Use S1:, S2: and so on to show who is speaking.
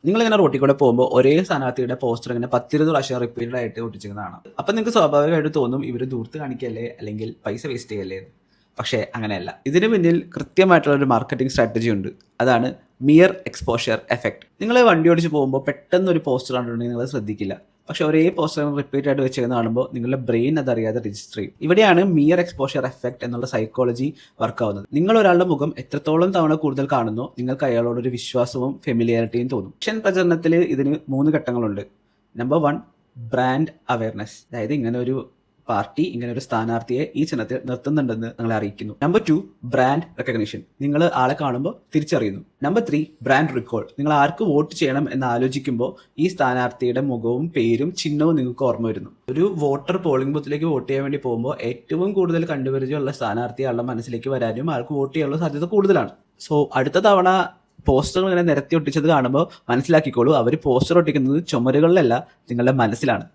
S1: നിങ്ങളിങ്ങനെ റോട്ടിൽ കൂടെ പോകുമ്പോൾ ഒരേ സ്ഥാനാർത്ഥിയുടെ പോസ്റ്റർ ഇങ്ങനെ 10-20 പ്രാവശ്യം റിപ്പീറ്റഡ് ആയിട്ട് ഒട്ടിച്ചിരിക്കുന്നതാണ്. അപ്പം നിങ്ങൾക്ക് സ്വാഭാവികമായിട്ട് തോന്നും ഇവർ ദൂരത്ത് കാണിക്കല്ലേ അല്ലെങ്കിൽ പൈസ വേസ്റ്റ് ചെയ്യല്ലേ എന്ന്. പക്ഷേ അങ്ങനെയല്ല. ഇതിന് പിന്നിൽ കൃത്യമായിട്ടുള്ള ഒരു മാർക്കറ്റിംഗ് സ്ട്രാറ്റജി ഉണ്ട്. അതാണ് മിയർ എക്സ്പോഷർ എഫക്റ്റ്. നിങ്ങൾ വണ്ടി ഓടിച്ച് പോകുമ്പോൾ പെട്ടെന്ന് ഒരു പോസ്റ്റർ കണ്ടിട്ടുണ്ടെങ്കിൽ നിങ്ങൾ ശ്രദ്ധിക്കില്ല. പക്ഷെ ഒരേ പോസ്റ്റർ റിപ്പീറ്റ് ആയിട്ട് വെച്ചേന്ന് കാണുമ്പോൾ നിങ്ങളുടെ ബ്രെയിൻ അതറിയാതെ രജിസ്റ്റർ ചെയ്യും. ഇവിടെയാണ് മിയർ എക്സ്പോഷർ എഫക്റ്റ് എന്നുള്ള സൈക്കോളജി വർക്ക് ആവുന്നത്. നിങ്ങൾ ഒരാളുടെ മുഖം എത്രത്തോളം തവണ കൂടുതൽ കാണുന്നോ നിങ്ങൾക്ക് അയാളോടൊരു വിശ്വാസവും ഫെമിലിയാരിറ്റിയും തോന്നും. ഇലക്ഷൻ പ്രചരണത്തിൽ ഇതിന് 3 ഘട്ടങ്ങളുണ്ട്. Number 1, brand awareness. അതായത് ഇങ്ങനെ ഒരു പാർട്ടി ഇങ്ങനെ ഒരു സ്ഥാനാർത്ഥിയെ ഈ ചിഹ്നത്തിൽ നിർത്തുന്നുണ്ടെന്ന് നിങ്ങളെ അറിയിക്കുന്നു. Number 2, brand recognition. നിങ്ങൾ ആളെ കാണുമ്പോൾ തിരിച്ചറിയുന്നു. Number 3, brand recall. നിങ്ങൾ ആർക്ക് വോട്ട് ചെയ്യണം എന്ന് ആലോചിക്കുമ്പോൾ ഈ സ്ഥാനാർത്ഥിയുടെ മുഖവും പേരും ചിഹ്നവും നിങ്ങൾക്ക് ഓർമ്മ വരുന്നു. ഒരു വോട്ടർ പോളിംഗ് ബൂത്തിലേക്ക് വോട്ട് ചെയ്യാൻ വേണ്ടി പോകുമ്പോൾ ഏറ്റവും കൂടുതൽ കണ്ടുപരിചയമുള്ള സ്ഥാനാർത്ഥി ആളുടെ മനസ്സിലേക്ക് വരാനും ആൾക്ക് വോട്ട് ചെയ്യാനുള്ള സാധ്യത കൂടുതലാണ്. സോ അടുത്ത തവണ പോസ്റ്ററുകൾ ഇങ്ങനെ നിരത്തി ഒട്ടിച്ചത് കാണുമ്പോൾ മനസ്സിലാക്കിക്കോളൂ, അവർ പോസ്റ്റർ ഒട്ടിക്കുന്നത് ചുമരുകളിലല്ല, നിങ്ങളുടെ മനസ്സിലാണ്.